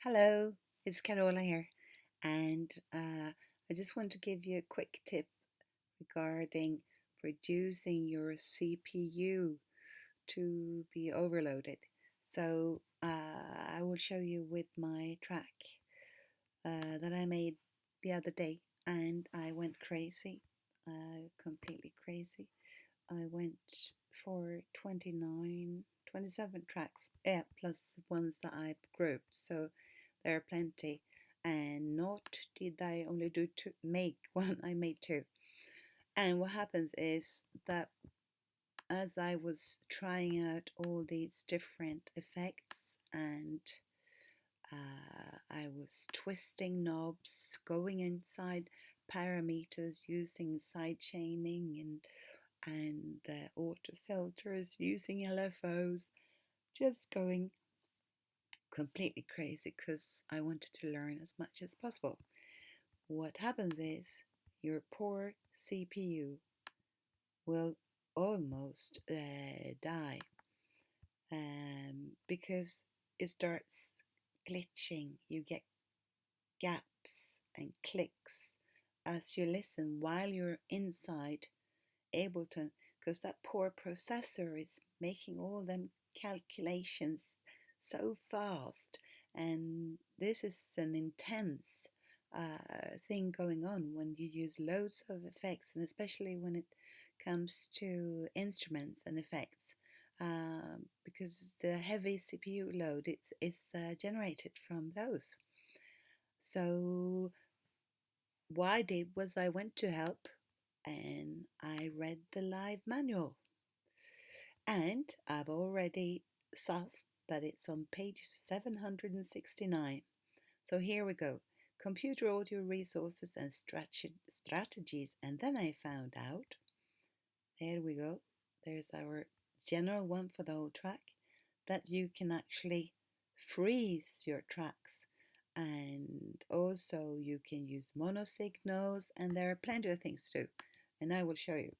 Hello, it's Carola here, and I just want to give you a quick tip regarding reducing your CPU to be overloaded. So I will show you with my track that I made the other day, and I went crazy, completely crazy. I went for 27 tracks, yeah, plus ones that I've grouped. So there are plenty. And not did I only do two, make one, I made two. And what happens is that as I was trying out all these different effects and I was twisting knobs, going inside parameters, using side chaining and the auto filters, using LFOs, just going completely crazy because I wanted to learn as much as possible. What happens is your poor CPU will almost die because it starts glitching. You get gaps and clicks as you listen while you're inside Ableton, because that poor processor is making all them calculations so fast, and this is an intense thing going on when you use loads of effects, and especially when it comes to instruments and effects, because the heavy CPU load is generated from those. So what I did was I went to help and I read the live manual, and I've already sussed that it's on page 769. So here we go. Computer audio resources and strategies. And then I found out, there we go, there's our general one for the whole track, that you can actually freeze your tracks. And also you can use mono signals, and there are plenty of things to do, and I will show you.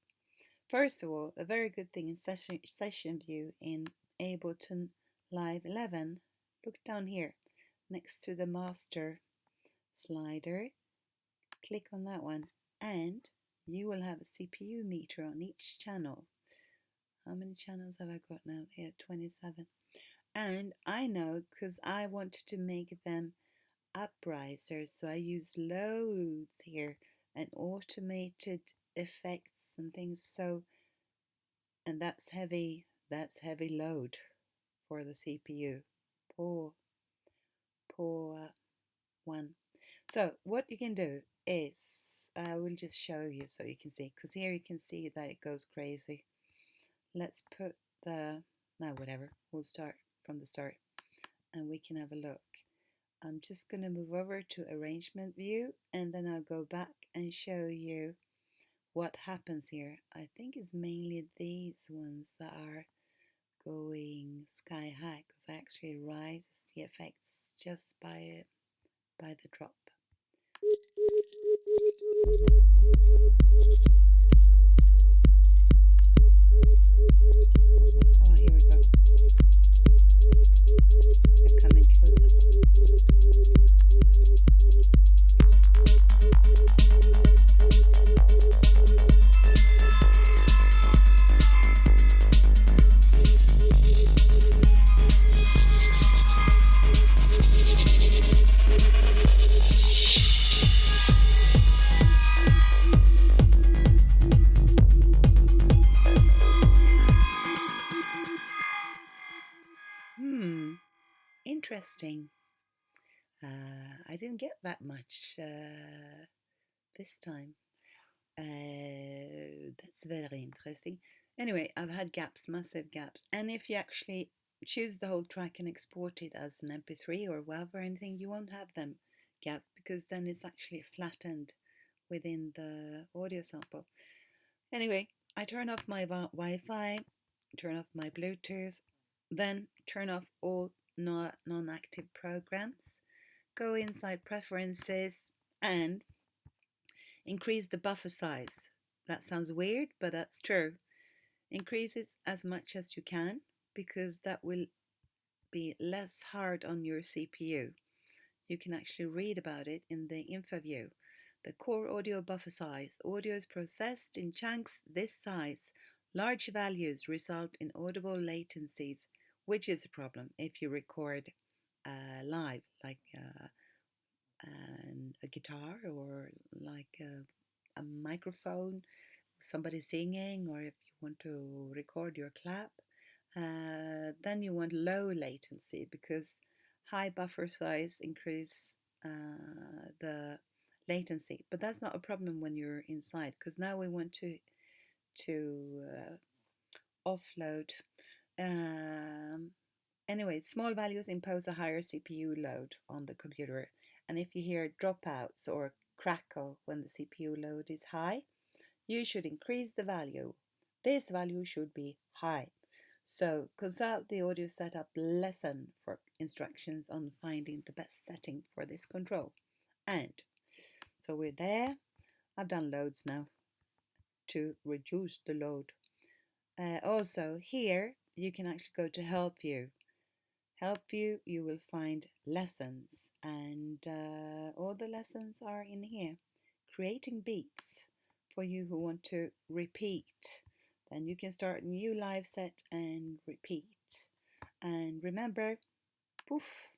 First of all, a very good thing in session view in Ableton Live 11, look down here next to the master slider, click on that one, and you will have a CPU meter on each channel. How many channels have I got now? Yeah, 27. And I know because I wanted to make them uprisers, so I use loads here and automated effects and things. So, and that's heavy load for the CPU. Poor one. So what you can do is I will just show you so you can see, because here you can see that it goes crazy. Let's put the, now whatever, we'll start from the start and we can have a look. I'm just going to move over to arrangement view, and then I'll go back and show you what happens here. I think it's mainly these ones that are going sky high, because I actually rise the effects just by the drop. Oh, here we go. They're coming closer. Interesting. I didn't get that much this time. That's very interesting. Anyway, I've had gaps, massive gaps. And if you actually choose the whole track and export it as an MP3 or WAV or anything, you won't have them gaps, because then it's actually flattened within the audio sample. Anyway, I turn off my Wi-Fi, turn off my Bluetooth, then turn off all non-active programs, go inside preferences and increase the buffer size. That sounds weird, but that's true. Increase it as much as you can, because that will be less hard on your CPU. you can actually read about it in the info view. The core audio buffer size. Audio is processed in chunks this size. Large values result in audible latencies, which is a problem if you record live, like a guitar or like a microphone, somebody singing, or if you want to record your clap. Then you want low latency because high buffer size increase the latency, but that's not a problem when you're inside, because now we want to offload. Anyway, small values impose a higher CPU load on the computer, and if you hear dropouts or crackle when the CPU load is high, you should increase the value. This value should be high. So consult the audio setup lesson for instructions on finding the best setting for this control. And so we're there. I've done loads now to reduce the load. Also here you can actually go to help view. Help view, you will find lessons, and all the lessons are in here. Creating beats for you who want to repeat. Then you can start a new live set and repeat. And remember, poof,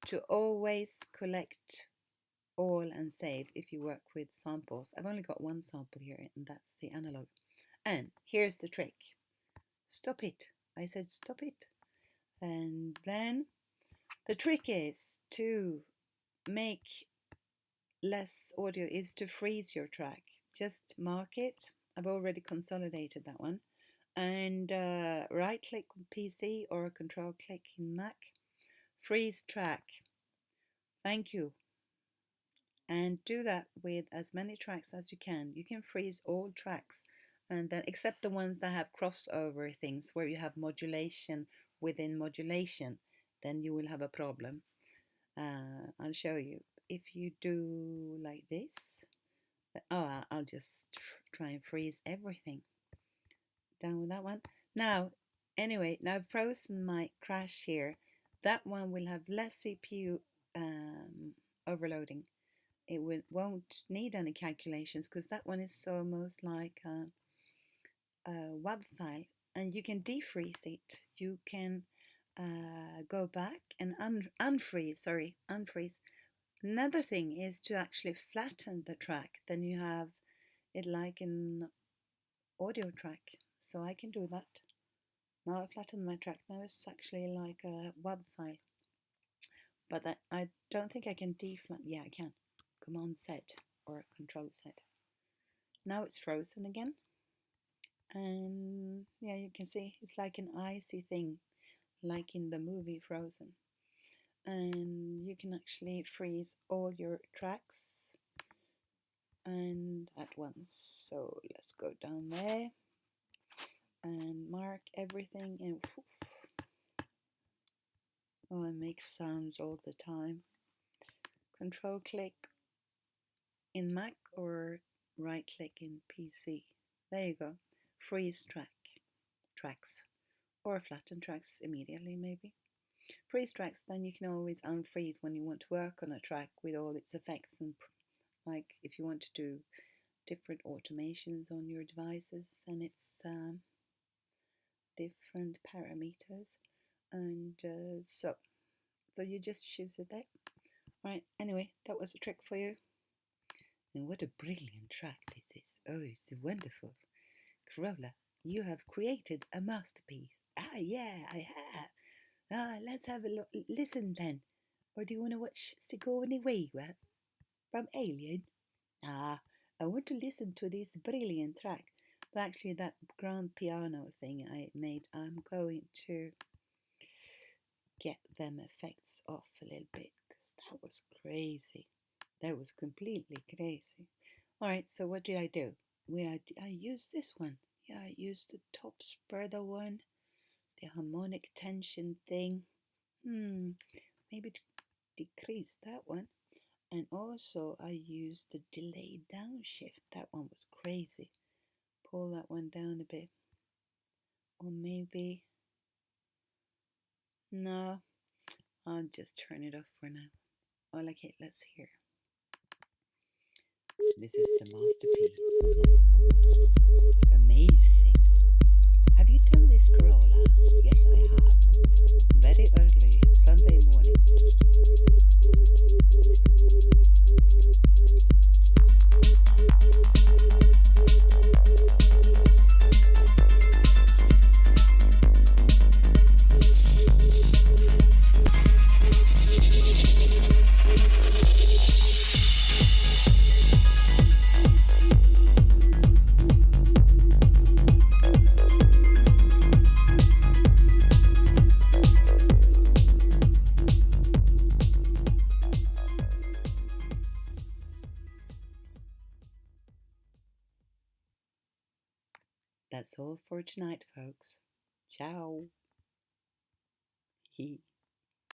to always collect all and save if you work with samples. I've only got one sample here, and that's the analog. And here's the trick. Stop it. I said stop it. And then the trick is to make less audio is to freeze your track. Just mark it. I've already consolidated that one. And right click on PC or control click in Mac. Freeze track. Thank you. And do that with as many tracks as you can. You can freeze all tracks, and then except the ones that have crossover things where you have modulation within modulation, then you will have a problem. I'll show you. If you do like this, I'll just try and freeze everything. Done with that one. Now, anyway, now I've frozen my crash here. That one will have less CPU overloading. It won't need any calculations because that one is almost like a WAV file, and you can defreeze it. You can go back and unfreeze. Another thing is to actually flatten the track. Then you have it like an audio track. So I can do that. Now I flatten my track. Now it's actually like a WAV file. But I don't think I can deflatten. Yeah, I can. Command Z or Control Z. Now it's frozen again. And yeah, you can see it's like an icy thing, like in the movie Frozen. And you can actually freeze all your tracks and at once. So let's go down there and mark everything, and oh, it makes sounds all the time. Control click in Mac or right click in PC. There you go. Freeze tracks or flatten tracks immediately, maybe. Freeze tracks, then you can always unfreeze when you want to work on a track with all its effects, and like if you want to do different automations on your devices and its different parameters, and so you just choose it there. Right, anyway, that was a trick for you. And what a brilliant track this is. Oh, it's wonderful. Corolla, you have created a masterpiece. Ah, yeah, I have. Let's have a listen then. Or do you want to watch Sigourney Weaver from Alien? I want to listen to this brilliant track. But actually that grand piano thing I made, I'm going to get them effects off a little bit, because that was crazy. That was completely crazy. Alright, so what did I do? I used this one. Yeah, I used the top spreader one, the harmonic tension thing. Maybe decrease that one. And also I used the delay downshift. That one was crazy. Pull that one down a bit. Or maybe, no, I'll just turn it off for now. Oh, okay, let's hear. This is the masterpiece. Amazing. Have you done this, Corolla? Yes, I have. Very early Sunday morning. That's all for tonight, folks. Ciao.